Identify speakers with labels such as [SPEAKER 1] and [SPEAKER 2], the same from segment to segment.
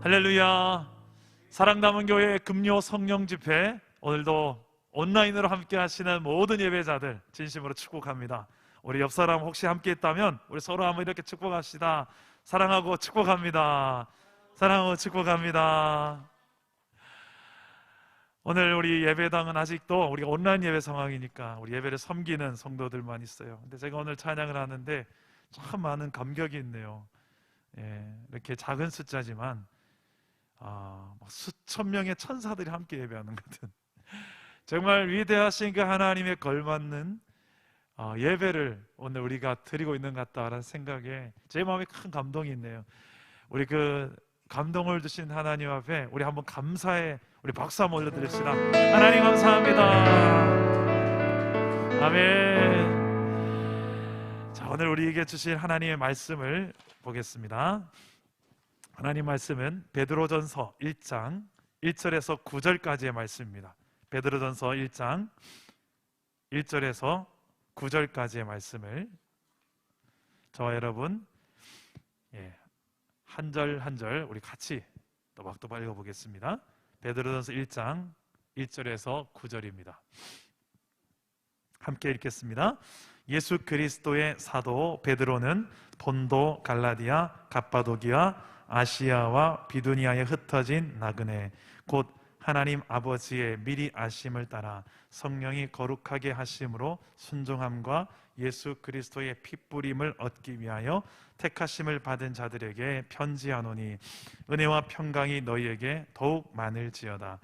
[SPEAKER 1] 할렐루야. 사랑남은 교회 금요 성령 집회, 오늘도 온라인으로 함께 하시는 모든 예배자들 진심으로 축복합니다. 우리 옆 사람 혹시 함께 했다면 우리 서로 한번 이렇게 축복합시다. 사랑하고 축복합니다. 사랑하고 축복합니다. 오늘 우리 예배당은 아직도 우리가 온라인 예배 상황이니까 우리 예배를 섬기는 성도들만 있어요. 근데 제가 오늘 찬양을 하는데 참 많은 감격이 있네요. 이렇게 작은 숫자지만 수천 명의 천사들이 함께 예배하는 것 같은 정말 위대하신 그 하나님에 걸맞는 예배를 오늘 우리가 드리고 있는 것 같다라는 생각에 제 마음에 큰 감동이 있네요. 우리 그 감동을 주신 하나님 앞에 우리 한번 감사의 우리 박수 한번 올려드립시다. 하나님 감사합니다. 아멘. 자, 오늘 우리에게 주신 하나님의 말씀을 보겠습니다. 하나님 말씀은 베드로전서 1장 1절에서 9절까지의 말씀입니다. 베드로전서 1장 1절에서 9절까지의 말씀을 저와 여러분 한 절 한 절 우리 같이 또박또박 읽어보겠습니다. 베드로전서 1장 1절에서 9절입니다. 함께 읽겠습니다. 예수 그리스도의 사도 베드로는 본도, 갈라디아, 갑바도기아, 아시아와 비두니아에 흩어진 나그네 곧 하나님 아버지의 미리 아심을 따라 성령이 거룩하게 하심으로 순종함과 예수 그리스도의 핏부림을 얻기 위하여 택하심을 받은 자들에게 편지하노니 은혜와 평강이 너희에게 더욱 많을지어다.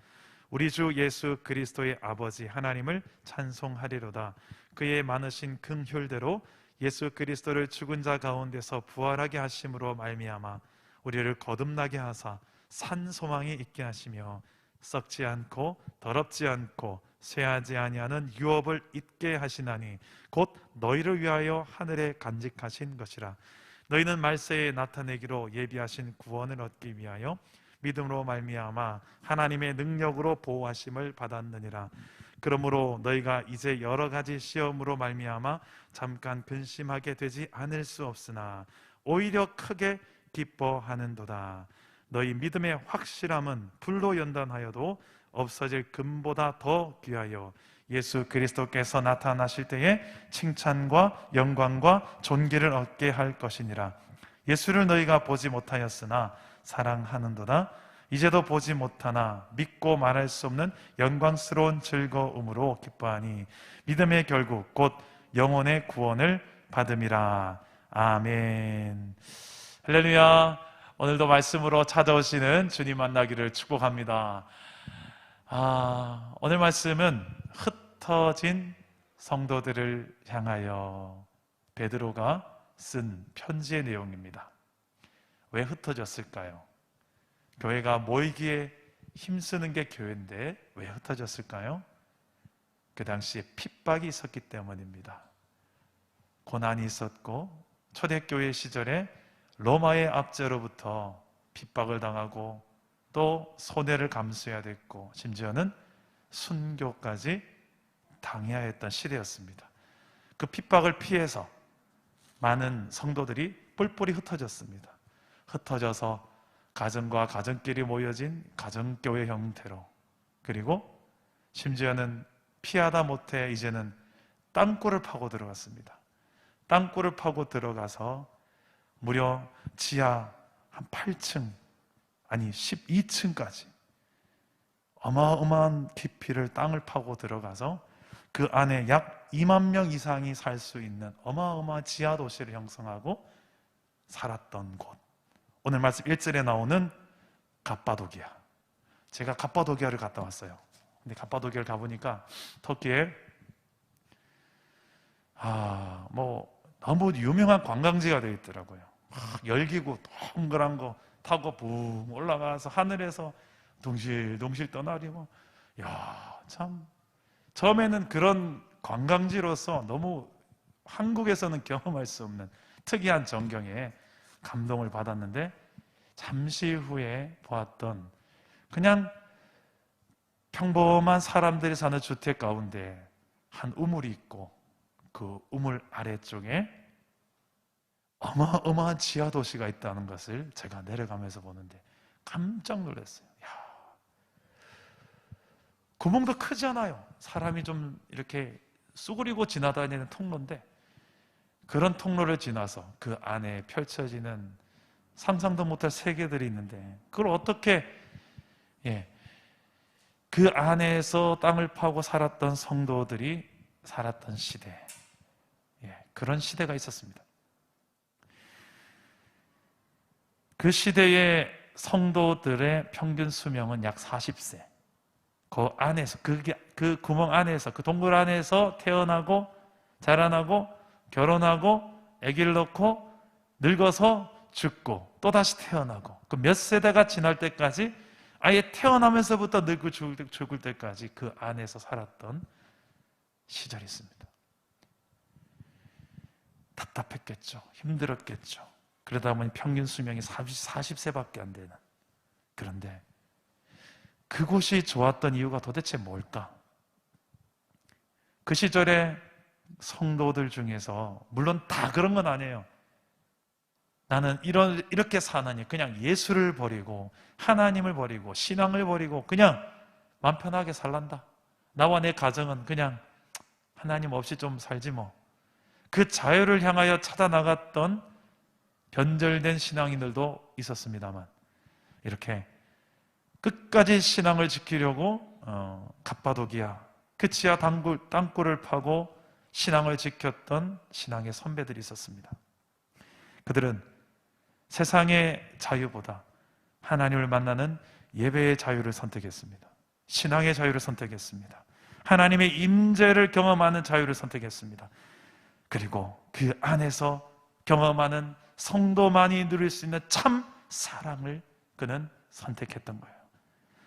[SPEAKER 1] 우리 주 예수 그리스도의 아버지 하나님을 찬송하리로다. 그의 많으신 긍휼대로 예수 그리스도를 죽은 자 가운데서 부활하게 하심으로 말미암아 우리를 거듭나게 하사 산 소망이 있게 하시며 썩지 않고 더럽지 않고 쇠하지 아니하는 유업을 잊게 하시나니 곧 너희를 위하여 하늘에 간직하신 것이라. 너희는 말세에 나타내기로 예비하신 구원을 얻기 위하여 믿음으로 말미암아 하나님의 능력으로 보호하심을 받았느니라. 그러므로 너희가 이제 여러 가지 시험으로 말미암아 잠깐 근심하게 되지 않을 수 없으나 오히려 크게 기뻐하는도다. 너희 믿음의 확실함은 불로 연단하여도 없어질 금보다 더 귀하여 예수 그리스도께서 나타나실 때에 칭찬과 영광과 존귀를 얻게 할 것이니라. 예수를 너희가 보지 못하였으나 사랑하는도다. 이제도 보지 못하나 믿고 말할 수 없는 영광스러운 즐거움으로 기뻐하니 믿음의 결국 곧 영혼의 구원을 받음이라. 아멘. 할렐루야. 오늘도 말씀으로 찾아오시는 주님 만나기를 축복합니다. 오늘 말씀은 흩어진 성도들을 향하여 베드로가 쓴 편지의 내용입니다. 왜 흩어졌을까요? 교회가 모이기에 힘쓰는 게 교회인데 왜 흩어졌을까요? 그 당시에 핍박이 있었기 때문입니다. 고난이 있었고 초대교회 시절에 로마의 압제로부터 핍박을 당하고 또 손해를 감수해야 됐고 심지어는 순교까지 당해야 했던 시대였습니다. 그 핍박을 피해서 많은 성도들이 뿔뿔이 흩어졌습니다. 흩어져서 가정과 가정끼리 모여진 가정교회 형태로, 그리고 심지어는 피하다 못해 이제는 땅굴을 파고 들어갔습니다. 땅굴을 파고 들어가서 무려 지하 한 8층, 아니 12층까지 어마어마한 깊이를 땅을 파고 들어가서 그 안에 약 2만 명 이상이 살 수 있는 어마어마한 지하 도시를 형성하고 살았던 곳, 오늘 말씀 1절에 나오는 갑바도기아. 제가 갑바도기아를 갔다 왔어요. 근데 갑바도기아를 가보니까 터키에 너무 유명한 관광지가 되어 있더라고요. 열기구 동그란 거 타고 붕 올라가서 하늘에서 둥실둥실 떠나리고, 참 처음에는 그런 관광지로서 너무 한국에서는 경험할 수 없는 특이한 전경에 감동을 받았는데, 잠시 후에 보았던 그냥 평범한 사람들이 사는 주택 가운데 한 우물이 있고 그 우물 아래쪽에 어마어마한 지하 도시가 있다는 것을 제가 내려가면서 보는데, 깜짝 놀랐어요. 야, 구멍도 크지 않아요. 사람이 좀 이렇게 쑥그리고 지나다니는 통로인데, 그런 통로를 지나서 그 안에 펼쳐지는 상상도 못할 세계들이 있는데, 그걸 어떻게, 그 안에서 땅을 파고 살았던 성도들이 살았던 시대, 그런 시대가 있었습니다. 그 시대의 성도들의 평균 수명은 약 40세. 그 안에서, 그 구멍 안에서, 그 동굴 안에서 태어나고, 자라나고, 결혼하고, 아기를 낳고, 늙어서 죽고, 또다시 태어나고, 그 몇 세대가 지날 때까지, 아예 태어나면서부터 늙고 죽을 때까지 그 안에서 살았던 시절이 있습니다. 답답했겠죠. 힘들었겠죠. 그러다 보니 평균 수명이 40세밖에 안 되는. 그런데 그곳이 좋았던 이유가 도대체 뭘까? 그 시절에 성도들 중에서, 물론 다 그런 건 아니에요. 나는 이렇게 사느니 그냥 예수를 버리고 하나님을 버리고 신앙을 버리고 그냥 맘 편하게 살란다. 나와 내 가정은 그냥 하나님 없이 좀 살지 뭐. 그 자유를 향하여 찾아 나갔던 변절된 신앙인들도 있었습니다만, 이렇게 끝까지 신앙을 지키려고 갑바도기아 그 지하 땅굴을 파고 신앙을 지켰던 신앙의 선배들이 있었습니다. 그들은 세상의 자유보다 하나님을 만나는 예배의 자유를 선택했습니다. 신앙의 자유를 선택했습니다. 하나님의 임재를 경험하는 자유를 선택했습니다. 그리고 그 안에서 경험하는 성도만이 누릴 수 있는 참 사랑을 그는 선택했던 거예요.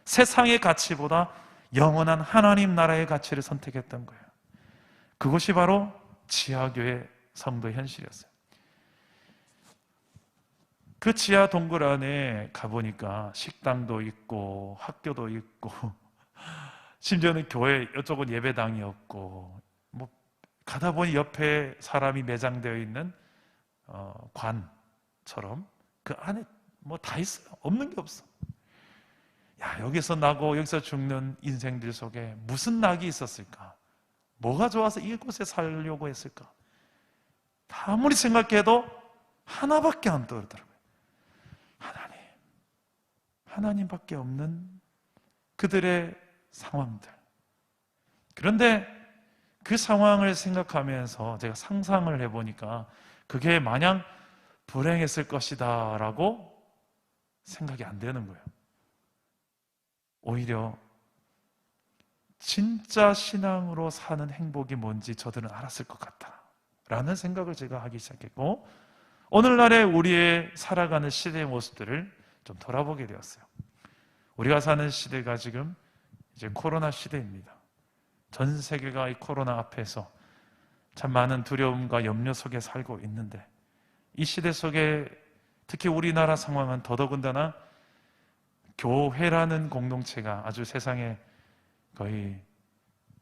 [SPEAKER 1] 세상의 가치보다 영원한 하나님 나라의 가치를 선택했던 거예요. 그것이 바로 지하교회 성도의 현실이었어요. 그 지하 동굴 안에 가보니까 식당도 있고 학교도 있고 심지어는 교회 이쪽은 예배당이었고, 뭐 가다 보니 옆에 사람이 매장되어 있는 관처럼 그 안에 뭐 다 있어요. 없는 게 없어. 야, 여기서 나고 여기서 죽는 인생들 속에 무슨 낙이 있었을까? 뭐가 좋아서 이곳에 살려고 했을까? 아무리 생각해도 하나밖에 안 떠오르더라고요. 하나님밖에 없는 그들의 상황들. 그런데 그 상황을 생각하면서 제가 상상을 해보니까 그게 마냥 불행했을 것이다 라고 생각이 안 되는 거예요. 오히려 진짜 신앙으로 사는 행복이 뭔지 저들은 알았을 것 같다 라는 생각을 제가 하기 시작했고, 오늘날의 우리의 살아가는 시대의 모습들을 좀 돌아보게 되었어요. 우리가 사는 시대가 지금 이제 코로나 시대입니다. 전 세계가 이 코로나 앞에서 참 많은 두려움과 염려 속에 살고 있는데, 이 시대 속에 특히 우리나라 상황은 더더군다나 교회라는 공동체가 아주 세상에 거의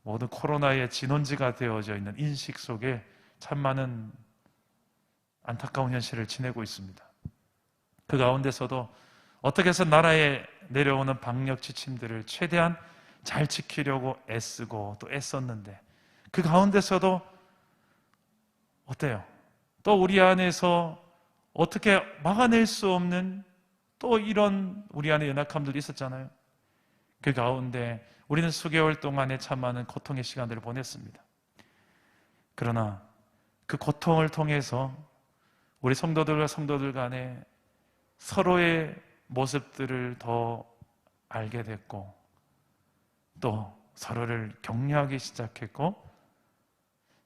[SPEAKER 1] 모든 코로나의 진원지가 되어져 있는 인식 속에 참 많은 안타까운 현실을 지내고 있습니다. 그 가운데서도 어떻게 해서 나라에 내려오는 방역 지침들을 최대한 잘 지키려고 애쓰고 또 애썼는데, 그 가운데서도 어때요? 또 우리 안에서 어떻게 막아낼 수 없는 또 이런 우리 안에 연약함들이 있었잖아요. 그 가운데 우리는 수개월 동안에 참 많은 고통의 시간들을 보냈습니다. 그러나 그 고통을 통해서 우리 성도들과 성도들 간에 서로의 모습들을 더 알게 됐고, 또 서로를 격려하기 시작했고,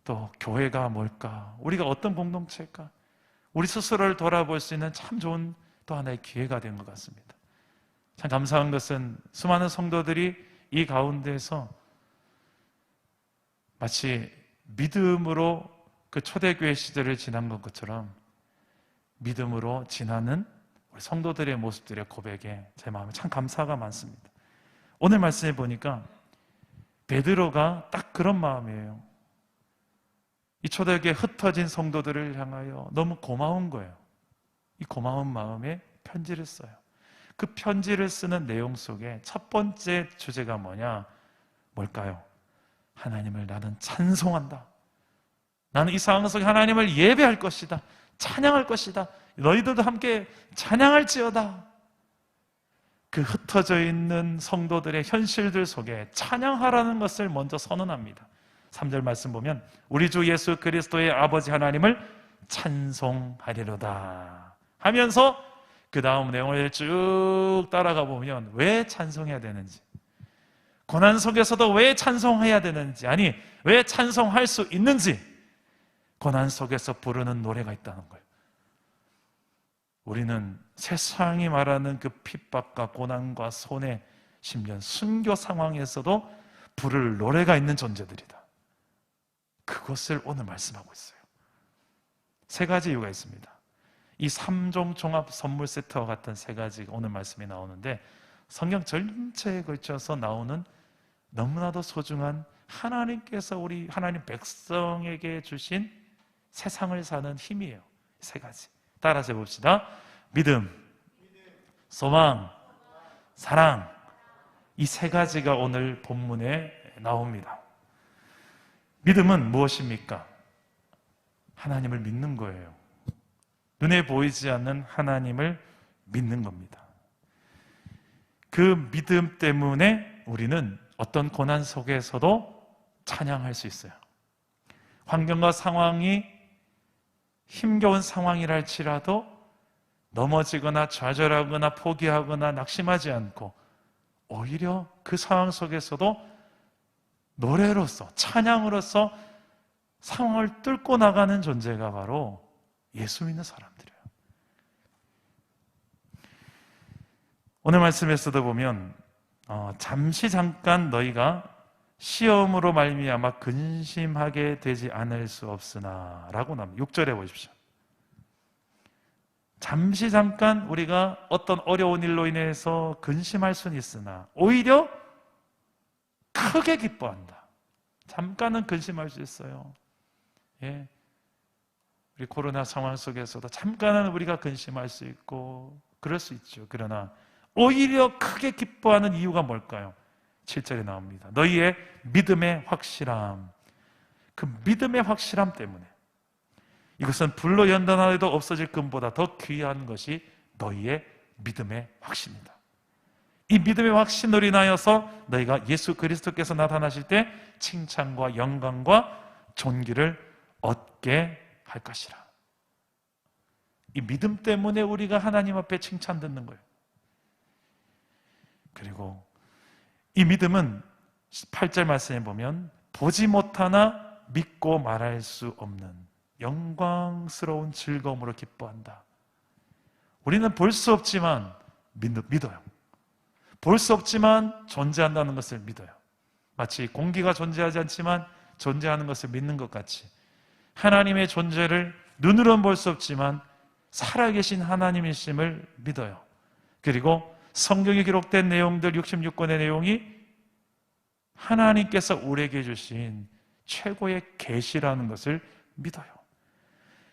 [SPEAKER 1] 또 교회가 뭘까? 우리가 어떤 공동체일까? 우리 스스로를 돌아볼 수 있는 참 좋은 또 하나의 기회가 된 것 같습니다. 참 감사한 것은 수많은 성도들이 이 가운데서 마치 믿음으로 그 초대교회 시절을 지난 것처럼 믿음으로 지나는 우리 성도들의 모습들의 고백에 제 마음에 참 감사가 많습니다. 오늘 말씀해 보니까 베드로가 딱 그런 마음이에요. 이 초대교회 흩어진 성도들을 향하여 너무 고마운 거예요. 이 고마운 마음에 편지를 써요. 그 편지를 쓰는 내용 속에 첫 번째 주제가 뭘까요? 하나님을 나는 찬송한다. 나는 이 상황 속에 하나님을 예배할 것이다. 찬양할 것이다. 너희들도 함께 찬양할지어다. 그 흩어져 있는 성도들의 현실들 속에 찬양하라는 것을 먼저 선언합니다. 3절 말씀 보면 우리 주 예수 그리스도의 아버지 하나님을 찬송하리로다 하면서 그 다음 내용을 쭉 따라가 보면 왜 찬송해야 되는지, 고난 속에서도 왜 찬송해야 되는지, 아니 왜 찬송할 수 있는지, 고난 속에서 부르는 노래가 있다는 거예요. 우리는 세상이 말하는 그 핍박과 고난과 손해, 심지어 순교 상황에서도 부를 노래가 있는 존재들이다. 그것을 오늘 말씀하고 있어요. 세 가지 이유가 있습니다. 이 3종 종합 선물 세트와 같은 세 가지가 오늘 말씀이 나오는데, 성경 전체에 걸쳐서 나오는 너무나도 소중한 하나님께서 우리 하나님 백성에게 주신 세상을 사는 힘이에요. 세 가지 따라서 해봅시다. 믿음, 소망, 사랑. 이 세 가지가 오늘 본문에 나옵니다. 믿음은 무엇입니까? 하나님을 믿는 거예요. 눈에 보이지 않는 하나님을 믿는 겁니다. 그 믿음 때문에 우리는 어떤 고난 속에서도 찬양할 수 있어요. 환경과 상황이 힘겨운 상황이라 할지라도 넘어지거나 좌절하거나 포기하거나 낙심하지 않고 오히려 그 상황 속에서도 노래로서, 찬양으로서 상황을 뚫고 나가는 존재가 바로 예수 믿는 사람들이에요. 오늘 말씀에서도 보면 잠시 잠깐 너희가 시험으로 말미암아 근심하게 되지 않을 수 없으나 라고 나옵니다. 6절에 보십시오. 잠시 잠깐 우리가 어떤 어려운 일로 인해서 근심할 수는 있으나 오히려 크게 기뻐한다. 잠깐은 근심할 수 있어요. 예. 우리 코로나 상황 속에서도 잠깐은 우리가 근심할 수 있고 그럴 수 있죠. 그러나 오히려 크게 기뻐하는 이유가 뭘까요? 7절에 나옵니다. 너희의 믿음의 확실함. 그 믿음의 확실함 때문에, 이것은 불로 연단하여도 없어질 금보다 더 귀한 것이 너희의 믿음의 확신이다. 이 믿음의 확신으로 인하여서 너희가 예수 그리스도께서 나타나실 때 칭찬과 영광과 존귀를 얻게 할 것이라. 이 믿음 때문에 우리가 하나님 앞에 칭찬 듣는 거예요. 그리고 이 믿음은 8절 말씀에 보면 보지 못하나 믿고 말할 수 없는 영광스러운 즐거움으로 기뻐한다. 우리는 볼 수 없지만 믿어요. 볼 수 없지만 존재한다는 것을 믿어요. 마치 공기가 존재하지 않지만 존재하는 것을 믿는 것 같이 하나님의 존재를 눈으로는 볼 수 없지만 살아계신 하나님이심을 믿어요. 그리고 성경에 기록된 내용들 66권의 내용이 하나님께서 우리에게 주신 최고의 계시라는 것을 믿어요.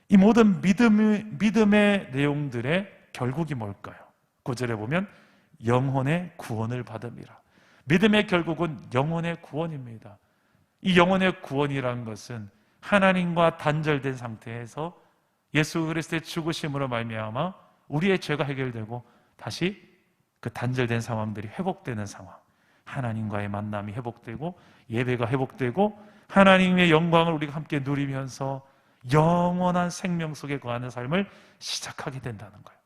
[SPEAKER 1] 이 모든 믿음의 내용들의 결국이 뭘까요? 9절에 보면 영혼의 구원을 받음이라. 믿음의 결국은 영혼의 구원입니다. 이 영혼의 구원이라는 것은 하나님과 단절된 상태에서 예수 그리스도의 죽으심으로 말미암아 우리의 죄가 해결되고 다시 그 단절된 상황들이 회복되는 상황, 하나님과의 만남이 회복되고 예배가 회복되고 하나님의 영광을 우리가 함께 누리면서 영원한 생명 속에 거하는 삶을 시작하게 된다는 거예요.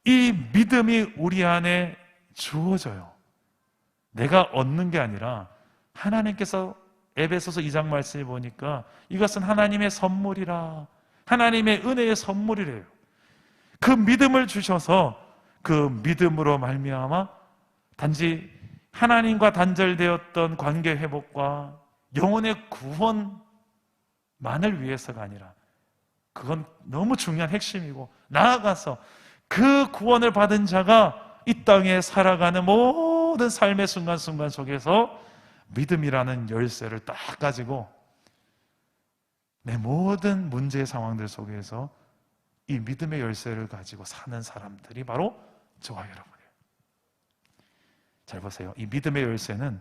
[SPEAKER 1] 이 믿음이 우리 안에 주어져요. 내가 얻는 게 아니라 하나님께서 에베소서 2장 말씀에 보니까 이것은 하나님의 선물이라, 하나님의 은혜의 선물이래요. 그 믿음을 주셔서 그 믿음으로 말미암아 단지 하나님과 단절되었던 관계 회복과 영혼의 구원만을 위해서가 아니라, 그건 너무 중요한 핵심이고, 나아가서 그 구원을 받은 자가 이 땅에 살아가는 모든 삶의 순간순간 속에서 믿음이라는 열쇠를 딱 가지고 내 모든 문제의 상황들 속에서 이 믿음의 열쇠를 가지고 사는 사람들이 바로 저와 여러분이에요. 잘 보세요. 이 믿음의 열쇠는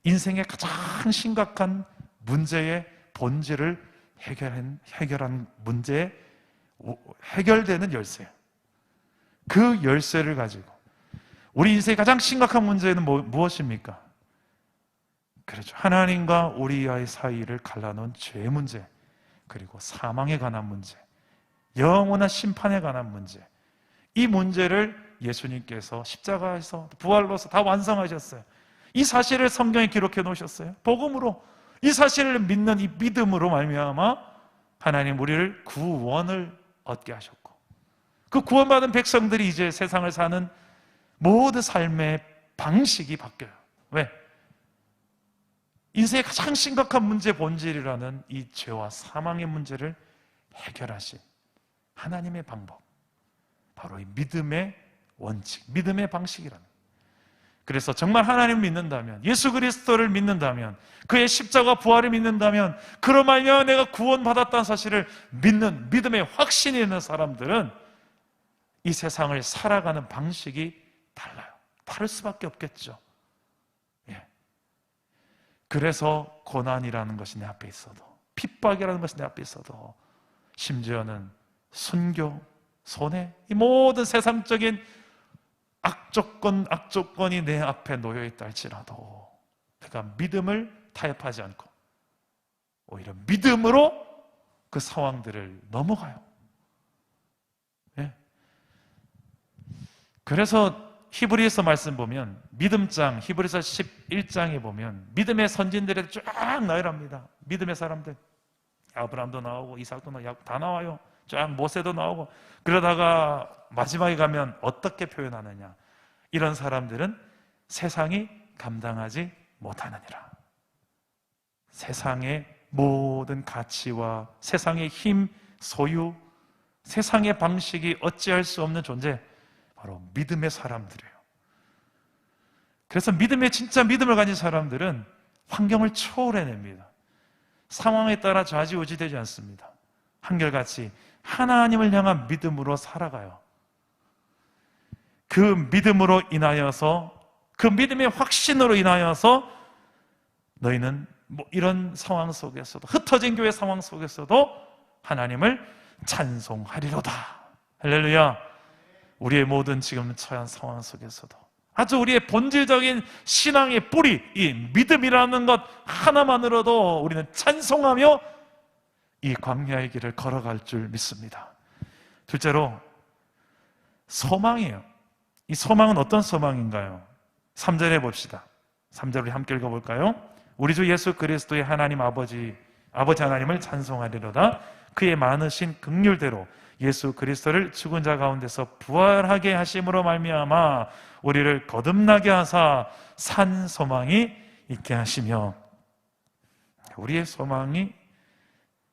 [SPEAKER 1] 인생의 가장 심각한 문제의 본질을 해결한 문제에 해결되는 열쇠예요. 그 열쇠를 가지고 우리 인생의 가장 심각한 문제는 무엇입니까? 그렇죠. 하나님과 우리와의 사이를 갈라놓은 죄의 문제, 그리고 사망에 관한 문제, 영원한 심판에 관한 문제, 이 문제를 예수님께서 십자가에서 부활로서 다 완성하셨어요. 이 사실을 성경에 기록해 놓으셨어요. 복음으로, 이 사실을 믿는 이 믿음으로 말미암아 하나님 우리를 구원을 얻게 하셨고, 그 구원받은 백성들이 이제 세상을 사는 모든 삶의 방식이 바뀌어요. 왜? 인생의 가장 심각한 문제의 본질이라는 이 죄와 사망의 문제를 해결하신 하나님의 방법, 바로 이 믿음의 원칙, 믿음의 방식이라는 거예요. 그래서 정말 하나님을 믿는다면, 예수 그리스도를 믿는다면, 그의 십자가 부활을 믿는다면, 그로 말미암아 내가 구원받았다는 사실을 믿는 믿음의 확신이 있는 사람들은 이 세상을 살아가는 방식이 달라요. 다를 수밖에 없겠죠. 예. 그래서 고난이라는 것이 내 앞에 있어도, 핍박이라는 것이 내 앞에 있어도, 심지어는 순교, 손해, 이 모든 세상적인 악조건이 내 앞에 놓여있다 할지라도 내가 믿음을 타협하지 않고 오히려 믿음으로 그 상황들을 넘어가요. 예. 그래서 히브리서 말씀 보면, 믿음장, 히브리서 11장에 보면 믿음의 선진들이 쫙 나열합니다. 믿음의 사람들, 아브라함도 나오고 이삭도 나오고 다 나와요. 쫙 모세도 나오고. 그러다가 마지막에 가면 어떻게 표현하느냐, 이런 사람들은 세상이 감당하지 못하느니라. 세상의 모든 가치와 세상의 힘, 소유, 세상의 방식이 어찌할 수 없는 존재, 바로 믿음의 사람들이에요. 그래서 진짜 믿음을 가진 사람들은 환경을 초월해냅니다. 상황에 따라 좌지우지되지 않습니다. 한결같이 하나님을 향한 믿음으로 살아가요. 그 믿음으로 인하여서, 그 믿음의 확신으로 인하여서 너희는 이런 상황 속에서도, 흩어진 교회 상황 속에서도 하나님을 찬송하리로다. 할렐루야. 우리의 모든 지금 처한 상황 속에서도 아주 우리의 본질적인 신앙의 뿌리, 이 믿음이라는 것 하나만으로도 우리는 찬송하며 이 광야의 길을 걸어갈 줄 믿습니다. 둘째로 소망이에요. 이 소망은 어떤 소망인가요? 3절에 봅시다. 3절 우리 함께 읽어볼까요? 우리 주 예수 그리스도의 하나님 아버지 하나님을 찬송하리로다. 그의 많으신 긍휼대로 예수 그리스도를 죽은 자 가운데서 부활하게 하심으로 말미암아 우리를 거듭나게 하사 산 소망이 있게 하시며, 우리의 소망이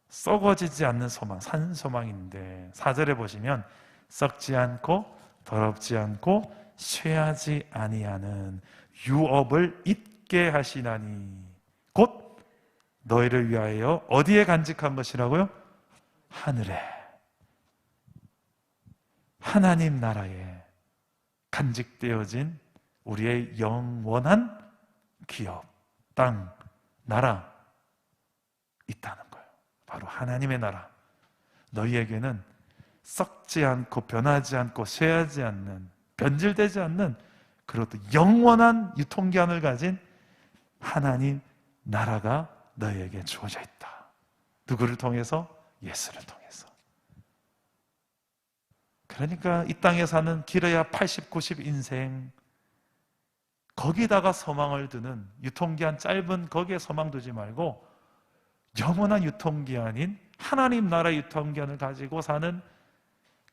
[SPEAKER 1] 썩어지지 않는 소망, 산 소망인데 4절에 보시면 썩지 않고 더럽지 않고 쇠하지 아니하는 유업을 잊게 하시나니 곧 너희를 위하여 어디에 간직한 것이라고요? 하늘에, 하나님 나라에 간직되어진 우리의 영원한 기업, 땅, 나라 있다는 거예요. 바로 하나님의 나라. 너희에게는 썩지 않고 변하지 않고 쇠하지 않는, 변질되지 않는, 그것도 영원한 유통기한을 가진 하나님 나라가 너희에게 주어져 있다. 누구를 통해서? 예수를 통해서. 그러니까 이 땅에 사는 길어야 80, 90 인생, 거기다가 소망을 두는, 유통기한 짧은 거기에 소망 두지 말고 영원한 유통기한인 하나님 나라의 유통기한을 가지고 사는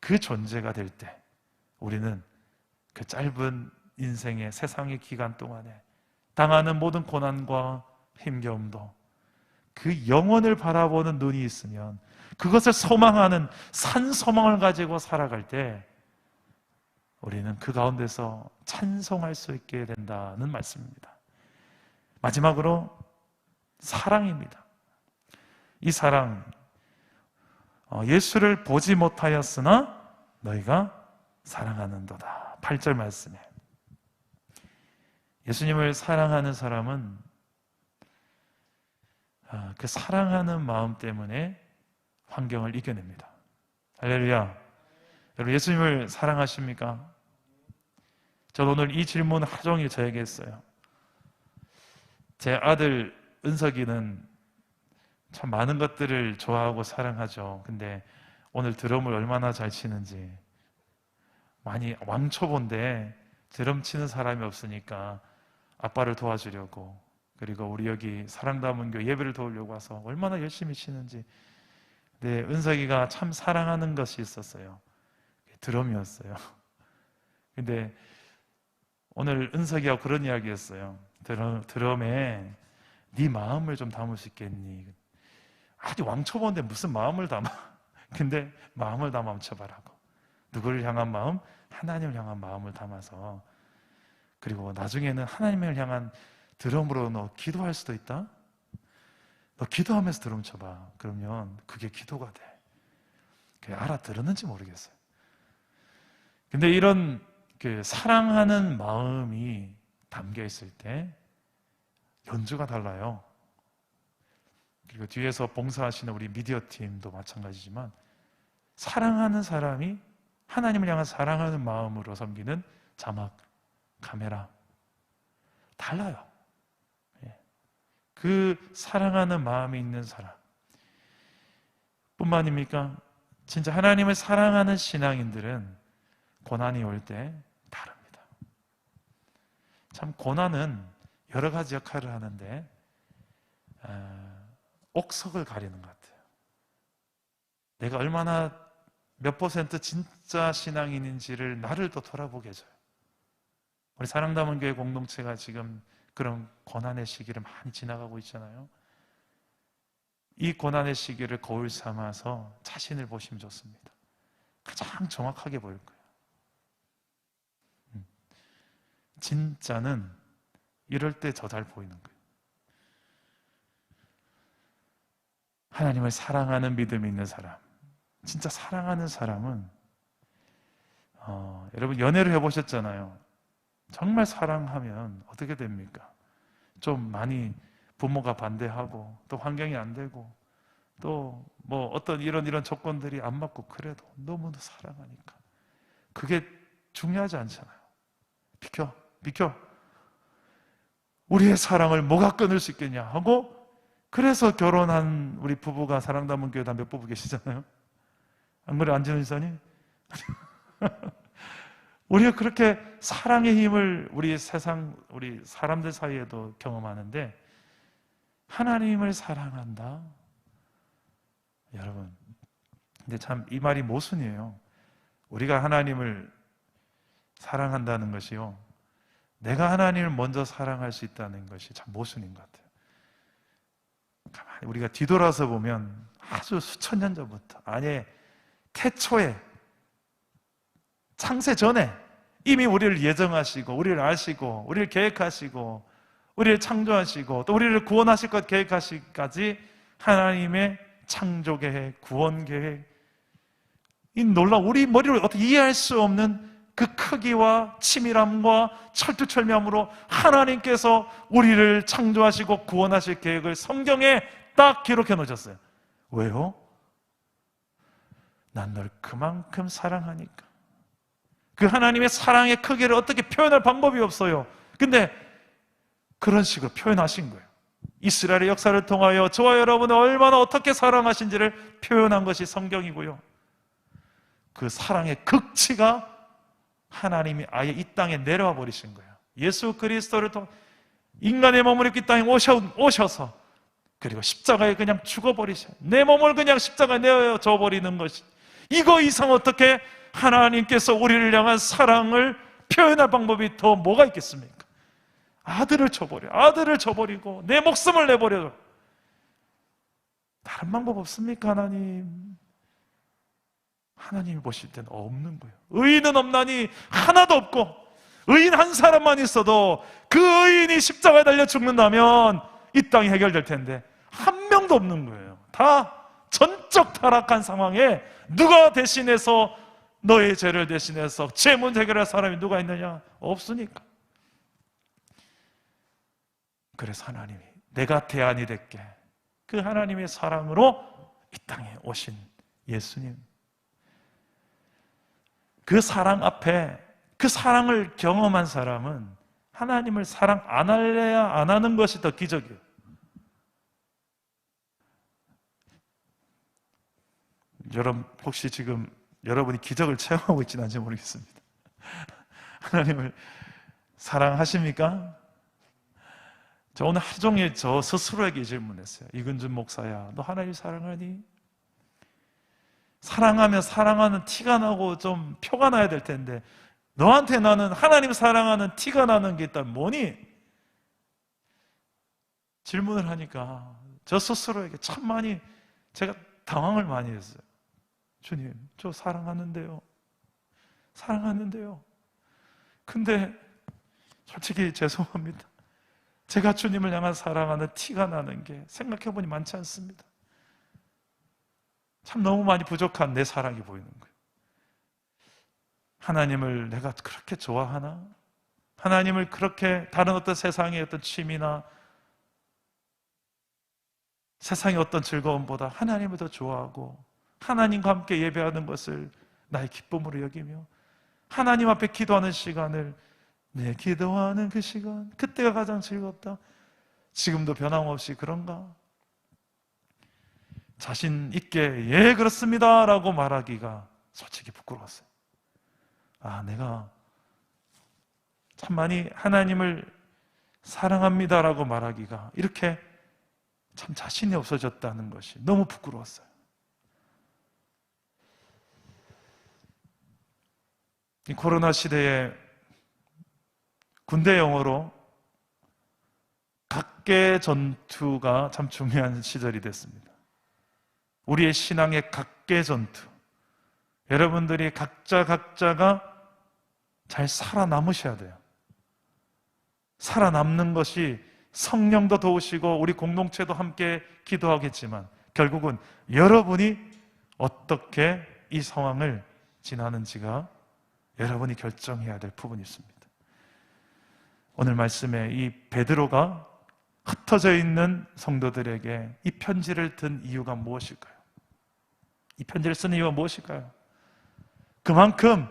[SPEAKER 1] 그 존재가 될 때 우리는 그 짧은 인생의 세상의 기간 동안에 당하는 모든 고난과 힘겨움도 그 영혼을 바라보는 눈이 있으면, 그것을 소망하는 산 소망을 가지고 살아갈 때 우리는 그 가운데서 찬송할 수 있게 된다는 말씀입니다. 마지막으로 사랑입니다. 이 사랑, 예수를 보지 못하였으나 너희가 사랑하는도다. 8절 말씀에 예수님을 사랑하는 사람은 그 사랑하는 마음 때문에 환경을 이겨냅니다. 할렐루야. 여러분, 예수님을 사랑하십니까? 저는 오늘 이 질문 하루 종일 저에게 했어요. 제 아들 은석이는 참 많은 것들을 좋아하고 사랑하죠. 근데 오늘 드럼을 얼마나 잘 치는지, 많이 왕초보인데 드럼 치는 사람이 없으니까 아빠를 도와주려고, 그리고 우리 여기 사랑다문교 예배를 도우려고 와서 얼마나 열심히 치는지. 근데 은석이가 참 사랑하는 것이 있었어요. 드럼이었어요. 근데 오늘 은석이하고 그런 이야기 했어요. 드럼에 네 마음을 좀 담을 수 있겠니? 아주 왕초보인데 무슨 마음을 담아? 근데 마음을 담아 멈춰봐라고. 누구를 향한 마음? 하나님을 향한 마음을 담아서. 그리고 나중에는 하나님을 향한 드럼으로 너 기도할 수도 있다? 너 기도하면서 드럼 쳐봐. 그러면 그게 기도가 돼. 그게 알아들었는지 모르겠어요. 근데 이런 그 사랑하는 마음이 담겨 있을 때 연주가 달라요. 그리고 뒤에서 봉사하시는 우리 미디어 팀도 마찬가지지만, 사랑하는 사람이 하나님을 향한 사랑하는 마음으로 섬기는 자막, 카메라 달라요. 그 사랑하는 마음이 있는 사람 뿐만입니까? 진짜 하나님을 사랑하는 신앙인들은 고난이 올 때 다릅니다. 참 고난은 여러 가지 역할을 하는데 옥석을 가리는 것 같아요. 내가 얼마나 몇 % 진짜 신앙인인지를 나를 또 돌아보게 해줘요. 우리 사랑다문교회 공동체가 지금 그런 고난의 시기를 많이 지나가고 있잖아요. 이 고난의 시기를 거울 삼아서 자신을 보시면 좋습니다. 가장 정확하게 보일 거예요. 진짜는 이럴 때 더 잘 보이는 거예요. 하나님을 사랑하는 믿음이 있는 사람, 진짜 사랑하는 사람은 여러분 연애를 해보셨잖아요. 정말 사랑하면 어떻게 됩니까? 좀 많이 부모가 반대하고 또 환경이 안 되고 또 뭐 어떤 이런 조건들이 안 맞고, 그래도 너무 사랑하니까 그게 중요하지 않잖아요. 비켜. 우리의 사랑을 뭐가 끊을 수 있겠냐 하고, 그래서 결혼한 우리 부부가 사랑다문교회 다 몇 부부 계시잖아요. 안 그래, 안진훈 지사님? 우리가 그렇게 사랑의 힘을 우리 사람들 사이에도 경험하는데, 하나님을 사랑한다. 여러분, 근데 참 이 말이 모순이에요. 우리가 하나님을 사랑한다는 것이요, 내가 하나님을 먼저 사랑할 수 있다는 것이 참 모순인 것 같아요. 가만히 우리가 뒤돌아서 보면 아주 수천 년 전부터, 아니 태초에, 창세 전에 이미 우리를 예정하시고 우리를 아시고 우리를 계획하시고 우리를 창조하시고 또 우리를 구원하실 것 계획하시기까지 하나님의 창조 계획, 구원 계획, 이 우리 머리로 어떻게 이해할 수 없는 그 크기와 치밀함과 철두철미함으로 하나님께서 우리를 창조하시고 구원하실 계획을 성경에 딱 기록해 놓으셨어요. 왜요? 난 널 그만큼 사랑하니까. 그 하나님의 사랑의 크기를 어떻게 표현할 방법이 없어요. 근데 그런 식으로 표현하신 거예요. 이스라엘의 역사를 통하여 저와 여러분을 얼마나 어떻게 사랑하신지를 표현한 것이 성경이고요. 그 사랑의 극치가 하나님이 아예 이 땅에 내려와 버리신 거예요. 예수 그리스도를 통해 인간의 몸을 입고 이 땅에 오셔서, 그리고 십자가에 그냥 죽어버리셔. 내 몸을 그냥 십자가에 내어줘 버리는 것이, 이거 이상 어떻게 하나님께서 우리를 향한 사랑을 표현할 방법이 더 뭐가 있겠습니까? 아들을 줘버리고 내 목숨을 내버려. 다른 방법 없습니까? 하나님이 보실 때는 없는 거예요. 의인은 없나니 하나도 없고, 의인 한 사람만 있어도 그 의인이 십자가에 달려 죽는다면 이 땅이 해결될 텐데 한 명도 없는 거예요. 다 전적 타락한 상황에 누가 대신해서 너의 죄를 대신해서 죄 문제 해결할 사람이 누가 있느냐? 없으니까. 그래서 하나님이 내가 대안이 될게, 그 하나님의 사랑으로 이 땅에 오신 예수님, 그 사랑 앞에, 그 사랑을 경험한 사람은 하나님을 사랑 안 할래야 안 하는 것이 더 기적이에요. 여러분, 혹시 지금 여러분이 기적을 체험하고 있지는 않은지 모르겠습니다. 하나님을 사랑하십니까? 저 오늘 하루 종일 저 스스로에게 질문했어요. 이근준 목사야, 너 하나님 사랑하니? 사랑하면 사랑하는 티가 나고 좀 표가 나야 될 텐데, 너한테 나는 하나님 사랑하는 티가 나는 게 있다면 뭐니? 질문을 하니까 저 스스로에게 참 많이 제가 당황을 많이 했어요. 주님, 저 사랑하는데요. 사랑하는데요. 근데 솔직히 죄송합니다. 제가 주님을 향한 사랑하는 티가 나는 게 생각해보니 많지 않습니다. 참 너무 많이 부족한 내 사랑이 보이는 거예요. 하나님을 내가 그렇게 좋아하나? 하나님을 그렇게 다른 어떤 세상의 어떤 취미나 세상의 어떤 즐거움보다 하나님을 더 좋아하고 하나님과 함께 예배하는 것을 나의 기쁨으로 여기며 하나님 앞에 기도하는 시간을, 내 기도하는 그 시간, 그때가 가장 즐겁다. 지금도 변함없이 그런가? 자신 있게 예 그렇습니다 라고 말하기가 솔직히 부끄러웠어요. 아, 내가 참 많이 하나님을 사랑합니다 라고 말하기가 이렇게 참 자신이 없어졌다는 것이 너무 부끄러웠어요. 이 코로나 시대에 군대 용어로 각계 전투가 참 중요한 시절이 됐습니다. 우리의 신앙의 각계 전투, 여러분들이 각자가 잘 살아남으셔야 돼요. 살아남는 것이 성령도 도우시고 우리 공동체도 함께 기도하겠지만 결국은 여러분이 어떻게 이 상황을 지나는지가 여러분이 결정해야 될 부분이 있습니다. 오늘 말씀에 이 베드로가 흩어져 있는 성도들에게 이 편지를 든 이유가 무엇일까요? 이 편지를 쓰는 이유가 무엇일까요? 그만큼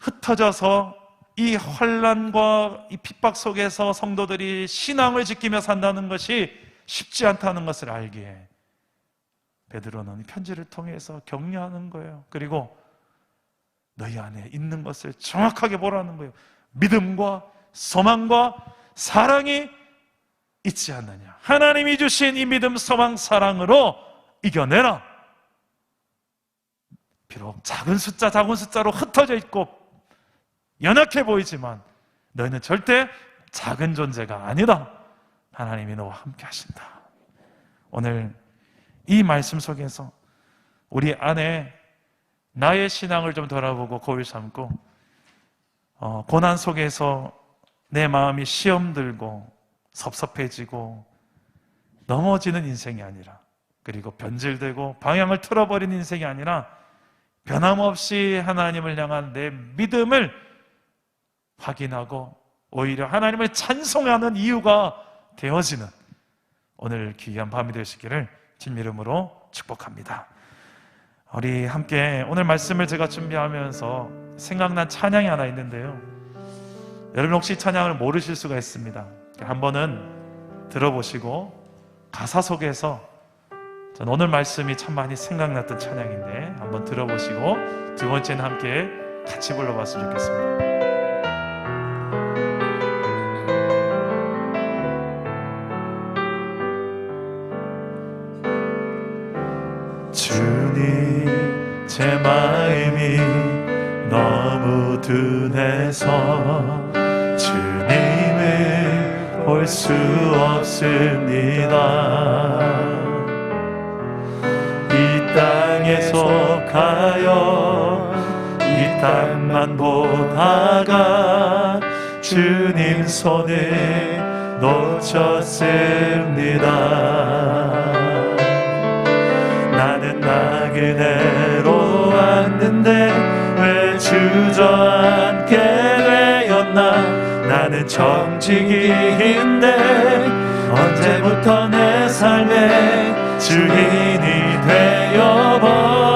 [SPEAKER 1] 흩어져서 이 환난과 이 핍박 속에서 성도들이 신앙을 지키며 산다는 것이 쉽지 않다는 것을 알기에 베드로는 이 편지를 통해서 격려하는 거예요. 그리고 너희 안에 있는 것을 정확하게 보라는 거예요. 믿음과 소망과 사랑이 있지 않느냐. 하나님이 주신 이 믿음, 소망, 사랑으로 이겨내라. 비록 작은 숫자로 흩어져 있고 연약해 보이지만 너희는 절대 작은 존재가 아니다. 하나님이 너와 함께 하신다. 오늘 이 말씀 속에서 우리 안에 나의 신앙을 좀 돌아보고 거울 삼고 고난 속에서 내 마음이 시험 들고 섭섭해지고 넘어지는 인생이 아니라, 그리고 변질되고 방향을 틀어버린 인생이 아니라 변함없이 하나님을 향한 내 믿음을 확인하고 오히려 하나님을 찬송하는 이유가 되어지는 오늘 귀한 밤이 되시기를 주님 이름으로 축복합니다. 우리 함께 오늘 말씀을 제가 준비하면서 생각난 찬양이 하나 있는데요, 여러분 혹시 찬양을 모르실 수가 있습니다. 한 번은 들어보시고 가사 속에서 전 오늘 말씀이 참 많이 생각났던 찬양인데 한번 들어보시고 두 번째는 함께 같이 불러봤으면 좋겠습니다. 주님, 제 마음이 너무 둔해서 주님을 볼 수 없습니다. 이 땅에 속하여 이 땅만 보다가 주님 손을 놓쳤습니다. 나는 나그네로 왔는데 주저앉게 되었나. 나는 정직인데 언제부터 내 삶의 주인이 되어버렸나.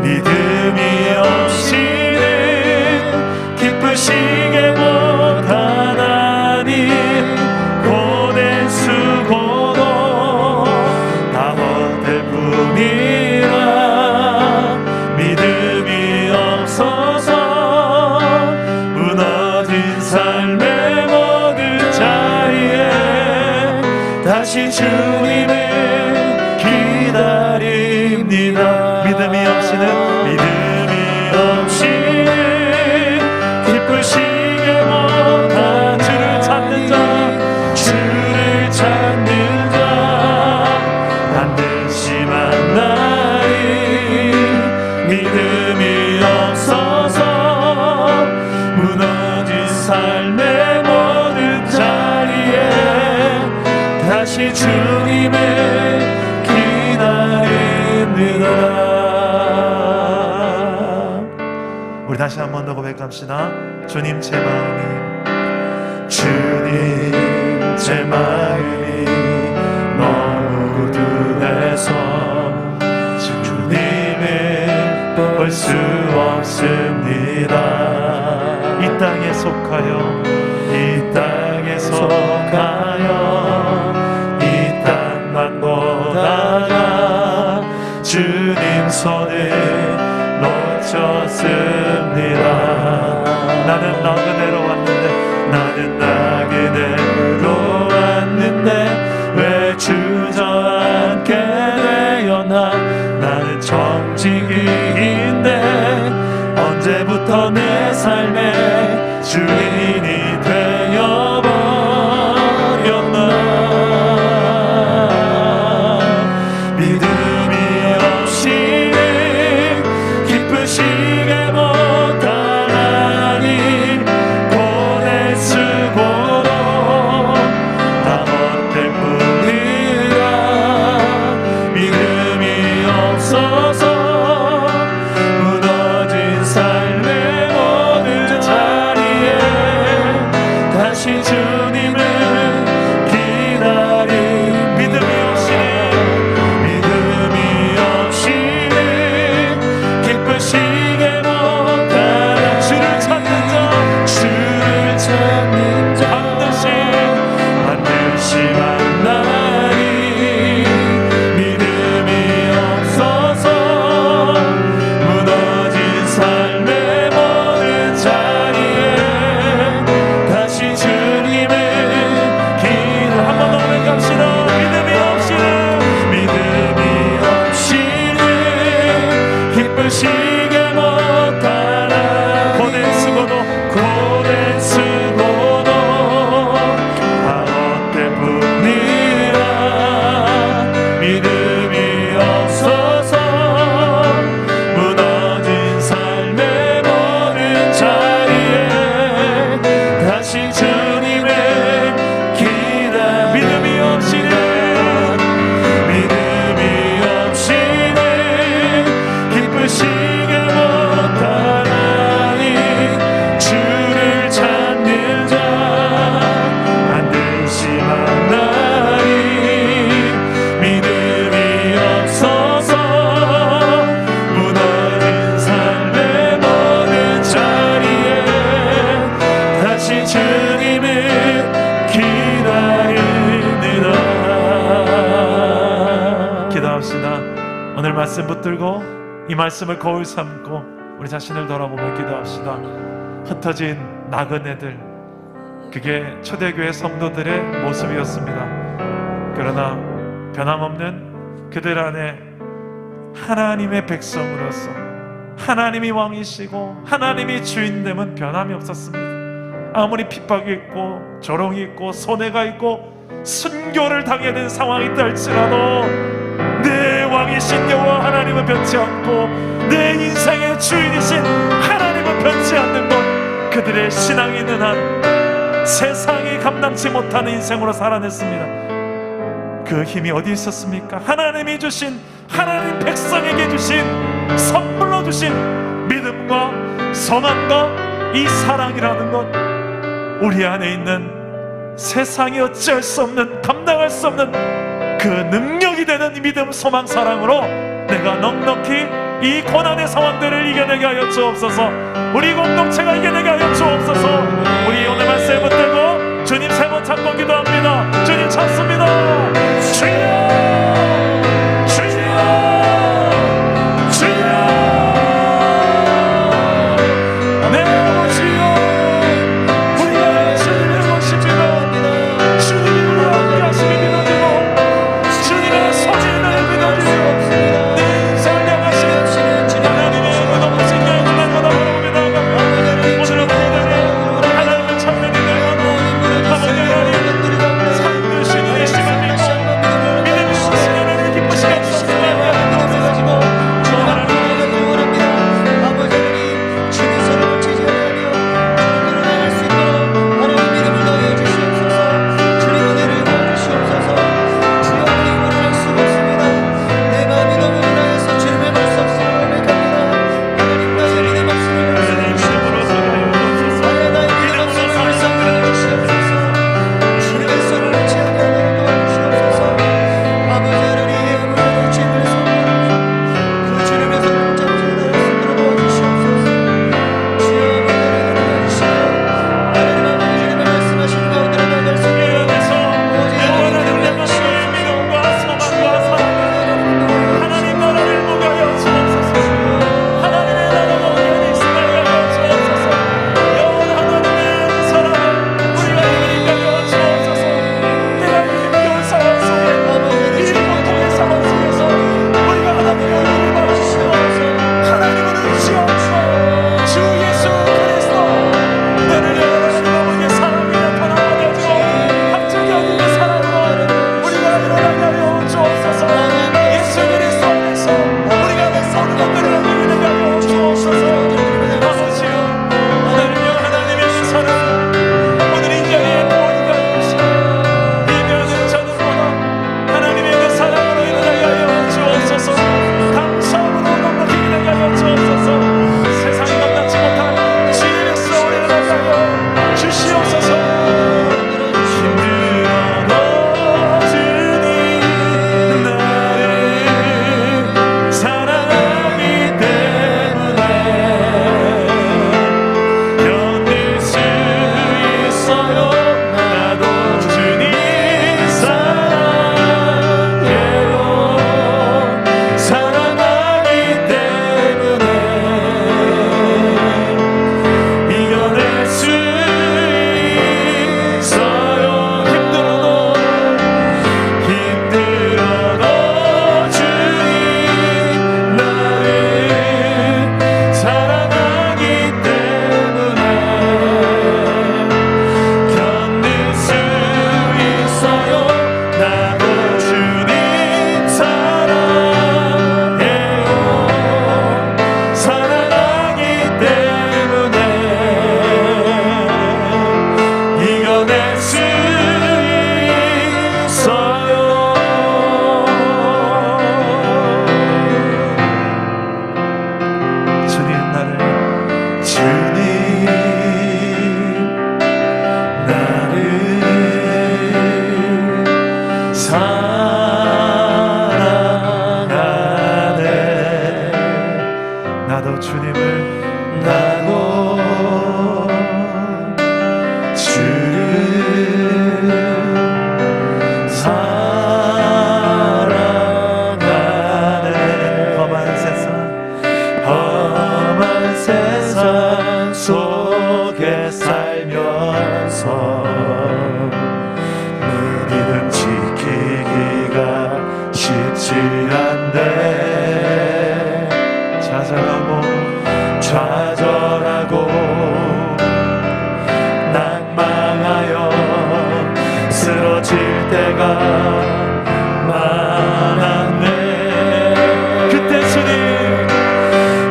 [SPEAKER 1] 믿음이 없이는 기쁘시게 못하나니 고된 수고도 다 헛될 뿐이라. 믿음이 없어서 무너진 삶의 모든 자리에 다시 주님을 기다립니다. 믿음이 없이는 기쁘시게 못한 주를 찾는 자 반드시 만나리. 믿음이 없어서 무너진 삶의 모든 자리에 다시 주님을 기다립니다. 우리 다시 한 번 더 고백합시다. 주님 제 마음이 너무 둔해서 주님을 볼 수 없습니다. 이 땅에 속하여 이 땅만 보다가 주님 손을 놓쳤습니다. 나는 나그네로 왔는데 왜 주저앉게 되었나. 나는 정직인데 언제부터 내 삶의 주인이 되어버렸나. 믿음이 없이는 기쁘시게 못하나니 고된 수고도 다 헛될 뿐이라. 믿음이 없어서 무너진 삶의 모든 자리에 다시 주님을 기다리. 믿음이 없이는 기쁘시게 못하나. 주를 찾는 자 반드시 만나리. 믿음이 없어서 무너진 삶의 모든 자리에 다시 주님을 기다. 한 번 더 고백합시다. 믿음이 없이는 기쁘시게 못하나. 고된 수고도 다 헛될 뿐이라. 믿음이 없어서 무너진 삶의 모든 자리에 다시 주님을 기다. 믿음이 없이는 기쁘시게 못하나니 주를 찾는 자 반드시 만나리. 믿음이 없어서 무너진 삶의 모든 자리에 다시 주님을 기다립니다. 기도합시다. 오늘 말씀 붙들고 이 말씀을 거울 삼고 우리 자신을 돌아보며 기도합시다. 흩어진 나그네들, 그게 초대교회 성도들의 모습이었습니다. 그러나 변함없는 그들 안에 하나님의 백성으로서 하나님이 왕이시고 하나님이 주인됨은 변함이 없었습니다. 아무리 핍박이 있고 조롱이 있고 손해가 있고 순교를 당해야 되는 상황이 있다 할지라도 내 왕이신 여호와 하나님은 변치 않고 내 인생의 주인이신 하나님은 변치 않는 것, 그들의 신앙이 있는 한 세상이 감당치 못하는 인생으로 살아냈습니다. 그 힘이 어디 있었습니까? 하나님이 주신, 하나님 백성에게 주신, 선물로 주신 믿음과 소망과 이 사랑이라는 것, 우리 안에 있는 세상이 어찌할 수 없는, 감당할 수 없는 그 능력이 되는 믿음, 소망, 사랑으로 내가 넉넉히 이 고난의 상황들을 이겨내게 하여 주옵소서. 우리 공동체가 이겨내게 하여 주옵소서. 우리 오늘 말씀을 붙들고 주님 세 번 찾고 기도합니다. 주님 찾습니다. 주여, 주여, 주여, 내 아버지여, 우리가 주님을 모십니다. 주님을 함께하시기 믿어지고 주님의 소진을 믿어지고 내 인생을 향하신 하나님의 그 높으신 영광을 바라봅니다. 오늘은 우리들이 하나님을 찾는 이 내가 아버지 하나님 살으시는 이 시간 믿고 믿음이 오신 하나님을 기쁘시게 하소서.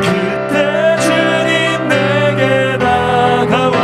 [SPEAKER 2] 그때 주님 내게 다가와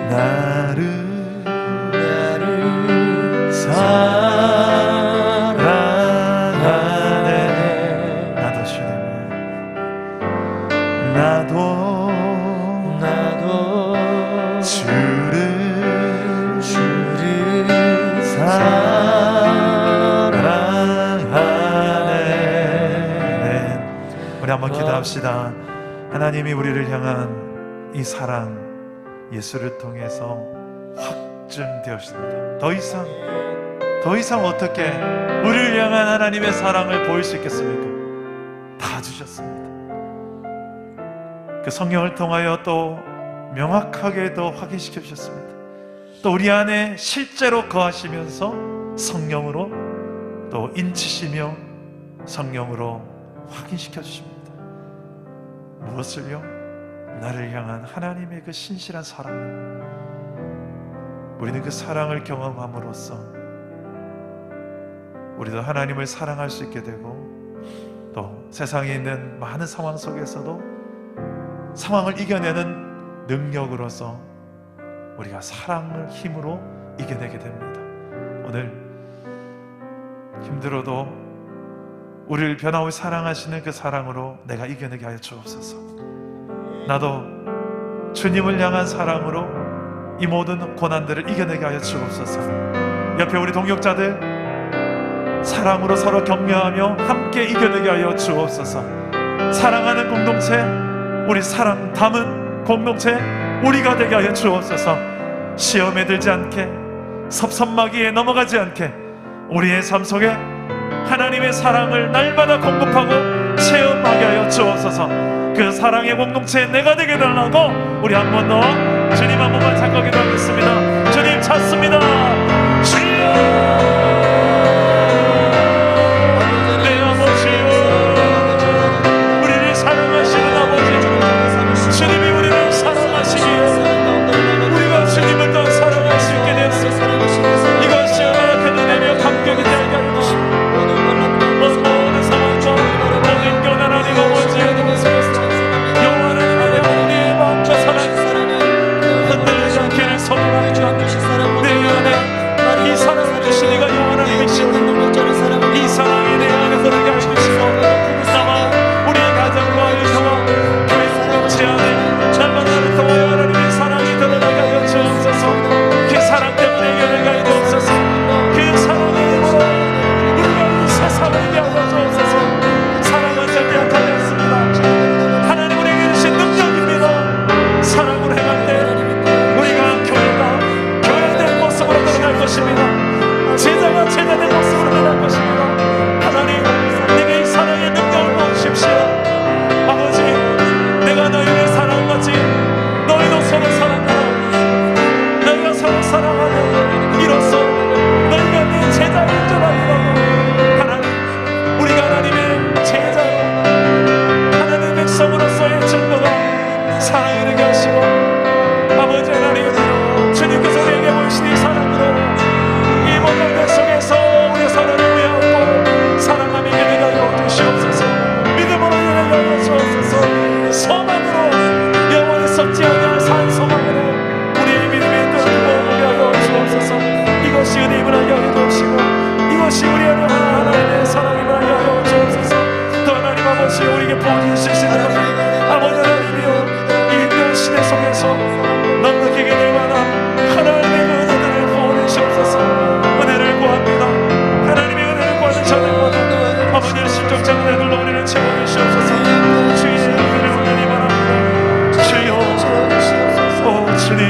[SPEAKER 1] 나를 사랑하네. 나도 주님, 나도 주를 사랑하네. 우리 한번 기도합시다. 하나님이 우리를 향한 이 사랑, 예수를 통해서 확증되었습니다. 더 이상 어떻게 우리를 향한 하나님의 사랑을 보일 수 있겠습니까? 다 주셨습니다. 그 성령을 통하여 또 명확하게 더 확인시켜 주셨습니다. 또 우리 안에 실제로 거하시면서 성령으로 또 인치시며 성령으로 확인시켜 주십니다. 무엇을요? 나를 향한 하나님의 그 신실한 사랑을, 우리는 그 사랑을 경험함으로써 우리도 하나님을 사랑할 수 있게 되고, 또 세상에 있는 많은 상황 속에서도 상황을 이겨내는 능력으로서 우리가 사랑을 힘으로 이겨내게 됩니다. 오늘 힘들어도 우리를 변함없이 사랑하시는 그 사랑으로 내가 이겨내게 하여 주옵소서. 나도 주님을 향한 사랑으로 이 모든 고난들을 이겨내게 하여 주옵소서. 옆에 우리 동역자들 사랑으로 서로 격려하며 함께 이겨내게 하여 주옵소서. 사랑하는 공동체, 우리 사랑 담은 공동체 우리가 되게 하여 주옵소서. 시험에 들지 않게, 섭섭마귀에 넘어가지 않게 우리의 삶 속에 하나님의 사랑을 날마다 공급하고 체험하게 하여 주옵소서. 그 사랑의 공동체에 내가 되게 달라고 우리 한 번 더 주님 한 번만 잠깐 기도하겠습니다. 주님 찾습니다. 주여, 내 아버지요, 우리를 사랑하시는 아버지, 주님이 우리를 사랑하시기에 우리가 주님을 더 사랑할 수 있게 되었습니다. 이것이 얼마나 큰 은혜며 감격이 되게 하여 주십니다. 모든 상황과 모든 변화를 하나님 아버지의 동생에서 영원한 하나님의 마음과 사랑이 흔들리지 않기를 소원합니다. 내 안에 이 사랑을 주신 이가 영원한 빛이오니 이 사랑이 내 안에 흐르게 하시고 나와 우리의 가정과 일터와 교회 공동체 안에 날마다 나를 통하여 하나님의 사랑이 드러나게 하여 주옵소서. 그 사랑 때문에 이겨내게 하여 주옵소서. 그 사랑의 힘으로 우리가 이 세상을 이겨내게 하여 주옵소서. 사랑은 절대 약하지 않습니다. 하나님 우리에게 주신 능력입니다. 사랑으로 행할 때 우리가 교회가 교회된 모습으로 드러날 것입니다. 제자가 제자된 모습으로 드러날 것입니다. 하나님, 내게 이 사랑의 능력을 부으십시오. 아버지, 내가 너희를 사랑하지 너희도 서로 사랑하라. 너희가 서로 사랑하면 이로써 너희가 내 제자인 줄 알리라고. 하나님, 우리가 하나님의 제자로 하나님의 백성으로서의 증거가 사랑이 되게 하시고, 아버지 하나님, 주님께서 우리에게 보이신 이 사랑으로 이 모든 것 속에서 우리 서로를 위하고 사랑하며 이겨내게 하여 주시옵소서. 믿음으로 이겨내게 하여 주옵소서. 소망으로 영원히 썩지 않을 산 소망으로 우리의 믿음이 뜨거워게 하여 주옵소서. 이것이 은혜임을 알게 하여 주옵시고, 이것이 우리 안에 하나님의 사랑임을 알게 하여 주옵소서. 또 하나님 아버지, 우리에게 보여주실 수 있는 아버지 하나님이여, 이 힘든 시대 속에서 넉넉히게 될 만한 하나님의 은혜들을 보내시옵소서. 은혜를 구합니다. 하나님의 은혜를 구하는 자들마다 아버지의 신적장 은혜들로 우리를 채워주시옵소서. 주의 은혜를 온전히 바랍니다. 주여, 오 주님,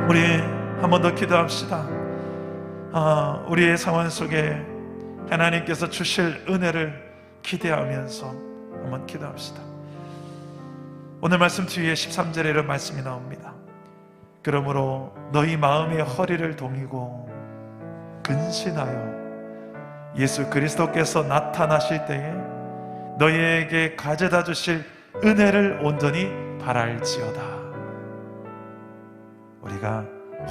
[SPEAKER 1] 우리 한 번 더 기도합시다. 우리의 상황 속에 하나님께서 주실 은혜를 기대하면서 한번 기도합시다. 오늘 말씀 뒤에 13절에 이런 말씀이 나옵니다. 그러므로 너희 마음의 허리를 동이고 근신하여 예수 그리스도께서 나타나실 때에 너희에게 가져다 주실 은혜를 온전히 바랄지어다. 우리가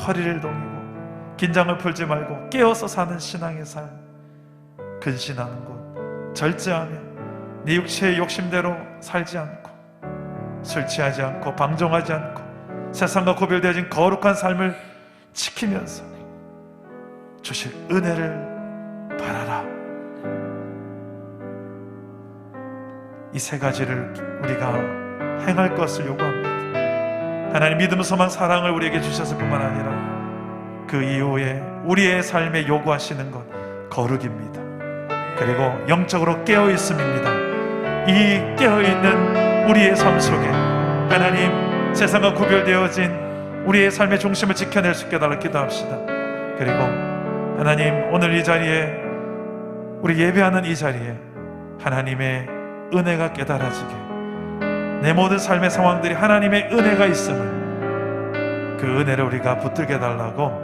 [SPEAKER 1] 허리를 동이고 긴장을 풀지 말고 깨어서 사는 신앙의 삶, 근신하는 것, 절제하며 네 육체의 욕심대로 살지 않고 술 취하지 않고 방종하지 않고 세상과 구별되어진 거룩한 삶을 지키면서 주실 은혜를 바라라. 이 세 가지를 우리가 행할 것을 요구합니다. 하나님 믿음, 소망, 사랑을 우리에게 주셨을 뿐만 아니라 그 이후에 우리의 삶에 요구하시는 것 거룩입니다. 그리고 영적으로 깨어있음입니다. 이 깨어있는 우리의 삶 속에 하나님 세상과 구별되어진 우리의 삶의 중심을 지켜낼 수 있게 달라 기도합시다. 그리고 하나님 오늘 이 자리에 우리 예배하는 이 자리에 하나님의 은혜가 깨달아지게 내 모든 삶의 상황들이 하나님의 은혜가 있음을 그 은혜를 우리가 붙들게 달라고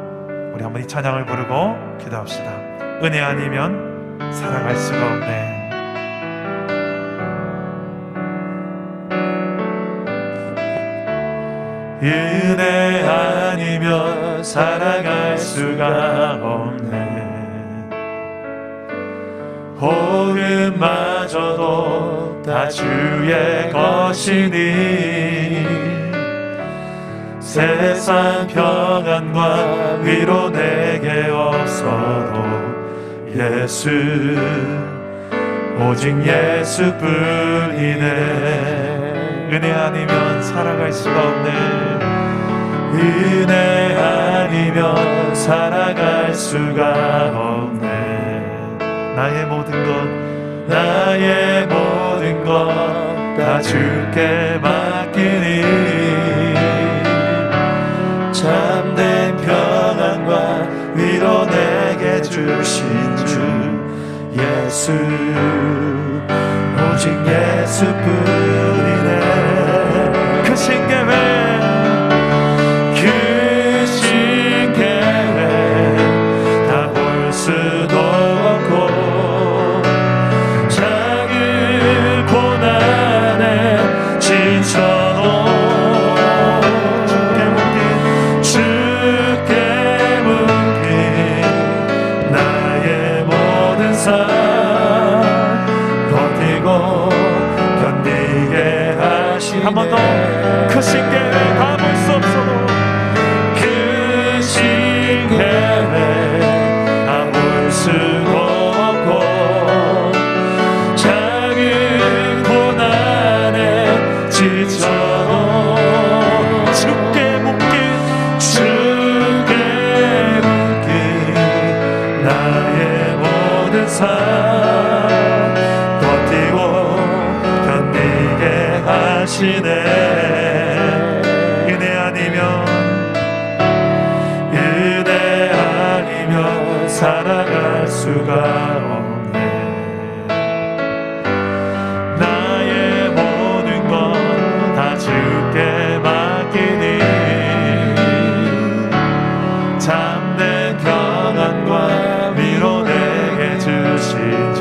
[SPEAKER 1] 우리 한번 이 찬양을 부르고 기도합시다. 은혜 아니면 살아갈 수가 없네. 은혜 아니면 살아갈 수가 없네. 호흡마저도 다 주의 것이니 세상 평안과 위로 내게 없어도 예수 오직 예수뿐이네. 은혜 아니면 살아갈 수가 없네. 은혜 아니면 살아갈 수가 없네. 나의 모든 것 다 주께 맡기니 참된 평안과 위로 내게 주신 주 예수 오직 예수뿐이네. 그 신계획 다 볼 수도 없고 작은 고난에 지쳐도 주께 묶인 나의 모든 삶 버티고 견디게 하시네. 한 번 더 그 신계획 다 볼 수 없어도 그 신계획 다 볼 수도 없고 작은 고난에 지쳐도 주께 묶인 나의 모든 삶 버티고 견디게 하시네. 은혜 아니면 살아갈 수가 없네. 나의 모든 것 다 주께 맡기니 참된 평안과 위로 내게 주신 주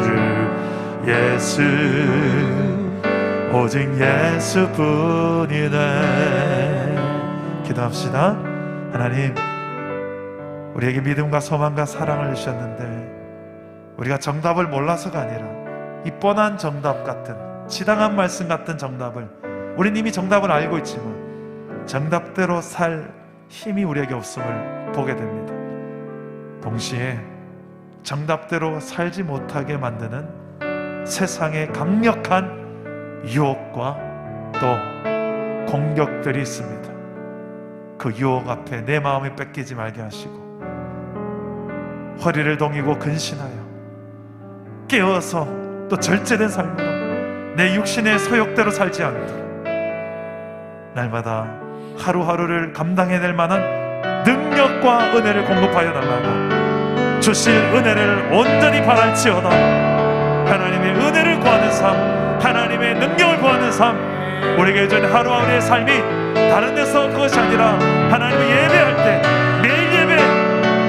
[SPEAKER 1] 예수 오직 예수뿐이네. 기도합시다. 하나님 우리에게 믿음과 소망과 사랑을 주셨는데 우리가 정답을 몰라서가 아니라 이 뻔한 정답 같은 지당한 말씀 같은 정답을 우린 이미 정답을 알고 있지만 정답대로 살 힘이 우리에게 없음을 보게 됩니다. 동시에 정답대로 살지 못하게 만드는 세상의 강력한 유혹과 또 공격들이 있습니다. 그 유혹 앞에 내 마음이 뺏기지 말게 하시고 허리를 동이고 근신하여 깨어서 또 절제된 삶으로 내 육신의 소욕대로 살지 않도록 날마다 하루하루를 감당해낼 만한 능력과 은혜를 공급하여 달라고 주실 은혜를 온전히 바랄지어다. 하나님의 은혜를 구하는 삶, 하나님의 능력을 구하는 삶, 우리에게 주는 하루하루의 삶이 다른 데서 그것이 아니라 하나님을 예배할 때 매일 예배,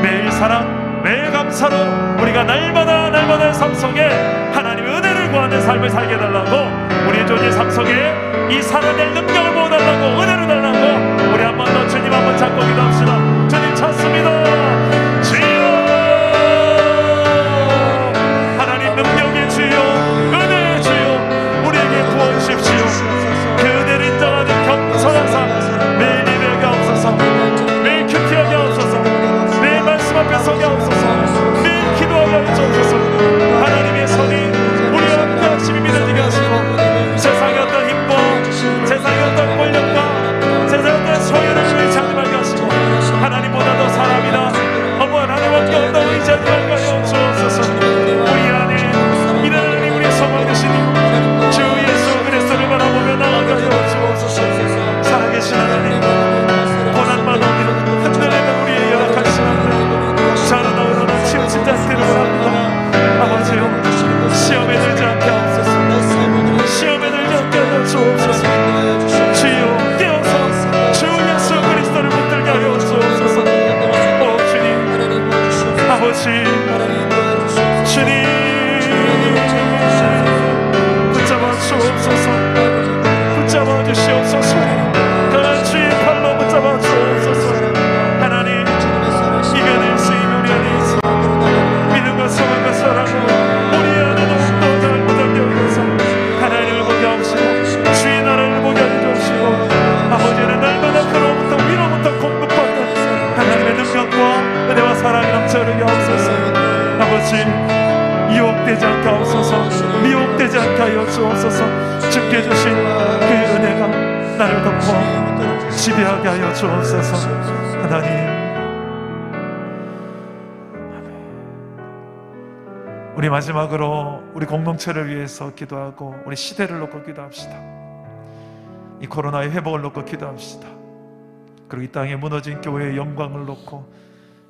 [SPEAKER 1] 매일 사랑, 매일 감사로 우리가 날마다 삶 속에 하나님의 은혜를 구하는 삶을 살게 해달라고 우리의 존재 삶 속에 이 살아낼 능력을 부어달라고 은혜를 달라고 우리 한 번 더 주님 한 번 잡고 기도합시다. 주님 찾습니다. 주여 하나님 능력의 주여 은혜의 주여 우리에게 부어주십시오. 그 은혜를 인정하는 주시옵소서. 강한 주의 팔로 붙잡아 주옵소서. 하나님, 이겨낼 수 있는 우리 안에 있어 믿음과 소망과 사랑으로 우리 안에 더욱더 잘못하게 여기서 하나님을 보게 하시고 주의 나라를 보게 해주시고 아버지는 날마다 그로부터 위로부터 공급받는 하나님의 능력과 은혜와 사랑이 넘쳐르게 하옵소서. 아버지, 유혹되지 않게 하옵소서. 미혹되지 않게 하여 주옵소서. 주께 주신 그 은혜가 나를 덮어 지배하게 하여 주옵소서. 하나님, 우리 마지막으로 우리 공동체를 위해서 기도하고 우리 시대를 놓고 기도합시다. 이 코로나의 회복을 놓고 기도합시다. 그리고 이 땅에 무너진 교회의 영광을 놓고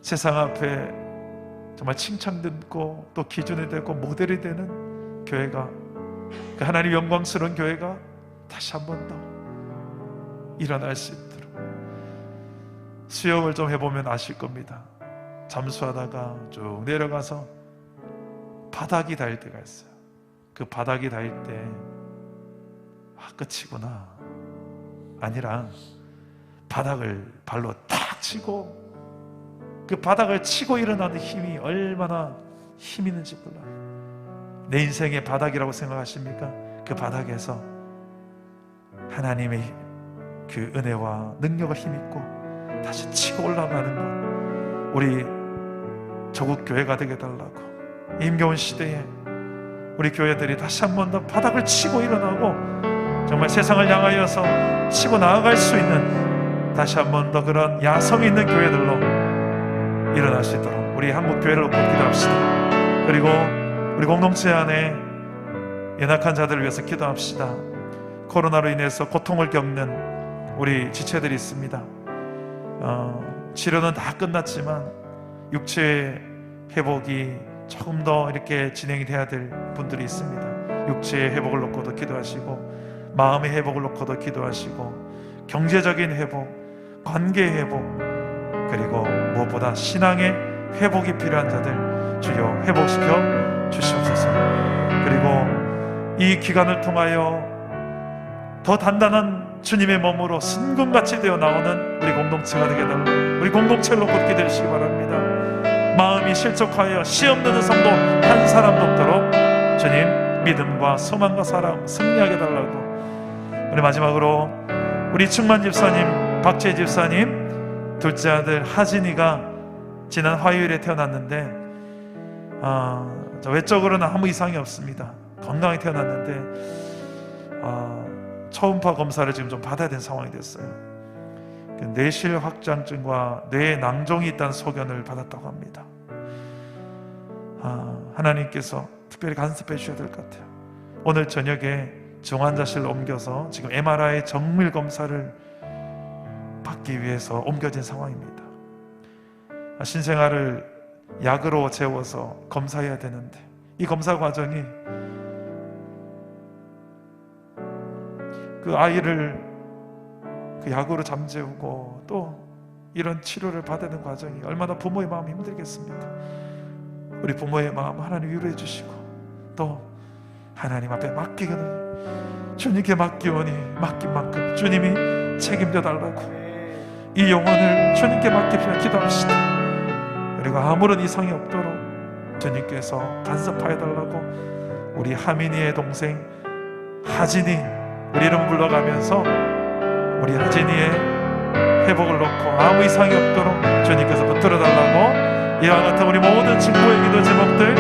[SPEAKER 1] 세상 앞에 정말 칭찬듣고 또 기준이 되고 모델이 되는 교회가, 그 하나님 영광스러운 교회가 다시 한 번 더 일어날 수 있도록. 수영을 좀 해보면 아실 겁니다. 잠수하다가 쭉 내려가서 바닥이 닿을 때가 있어요. 그 바닥이 닿을 때 끝이구나 아니라 바닥을 발로 탁 치고 그 바닥을 치고 일어나는 힘이 얼마나 힘 있는지 몰라요. 내 인생의 바닥이라고 생각하십니까? 그 바닥에서 하나님의 그 은혜와 능력을 힘입고 다시 치고 올라가는 것, 우리 조국 교회가 되게 달라고. 힘겨운 시대에 우리 교회들이 다시 한 번 더 바닥을 치고 일어나고 정말 세상을 향하여서 치고 나아갈 수 있는 다시 한 번 더 그런 야성 있는 교회들로 일어날 수 있도록 우리 한국 교회를 놓고 기도합시다. 그리고 우리 공동체 안에 연약한 자들을 위해서 기도합시다. 코로나로 인해서 고통을 겪는 우리 지체들이 있습니다. 치료는 다 끝났지만 육체의 회복이 조금 더 이렇게 진행이 돼야 될 분들이 있습니다. 육체의 회복을 놓고도 기도하시고 마음의 회복을 놓고도 기도하시고 경제적인 회복, 관계의 회복, 그리고 무엇보다 신앙의 회복이 필요한 자들 주여 회복시켜 주시옵소서. 그리고 이 기간을 통하여 더 단단한 주님의 몸으로 순금같이 되어 나오는 우리 공동체가 되게 달라고 우리 공동체를 놓고 기도하시기 바랍니다. 마음이 실족하여 시험되는 성도 한 사람도 없도록 주님 믿음과 소망과 사랑 승리하게 달라고. 우리 마지막으로 우리 충만 집사님, 박재 집사님 둘째 아들 하진이가 지난 화요일에 태어났는데 외적으로는 아무 이상이 없습니다. 건강히 태어났는데 초음파 검사를 지금 좀 받아야 되는 상황이 됐어요. 뇌실 확장증과 뇌에 낭종이 있다는 소견을 받았다고 합니다. 하나님께서 특별히 간섭해 주셔야 될 것 같아요. 오늘 저녁에 중환자실로 옮겨서 지금 MRI 정밀 검사를 받기 위해서 옮겨진 상황입니다. 신생아를 약으로 재워서 검사해야 되는데 이 검사 과정이 그 아이를 그 약으로 잠재우고 또 이런 치료를 받아야 되는 과정이 얼마나 부모의 마음이 힘들겠습니까? 우리 부모의 마음 하나님 위로해 주시고 또 하나님 앞에 맡기거니 주님께 맡기오니 맡긴 만큼 주님이 책임져 달라고 이 영혼을 주님께 맡깁시다. 기도합시다. 그리고 아무런 이상이 없도록 주님께서 간섭하여 달라고 우리 하민이의 동생 하진이 우리 이름 불러가면서 우리 하진이의 회복을 놓고 아무 이상이 없도록 주님께서 붙들어 달라고 이와 같은 우리 모든 중보의 기도 제목들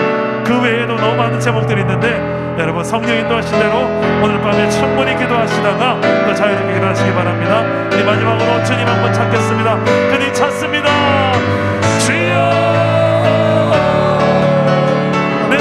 [SPEAKER 1] 그 외에도 너무 많은 제목들이 있는데 여러분 성령 인도하신 대로 오늘 밤에 충분히 기도하시다가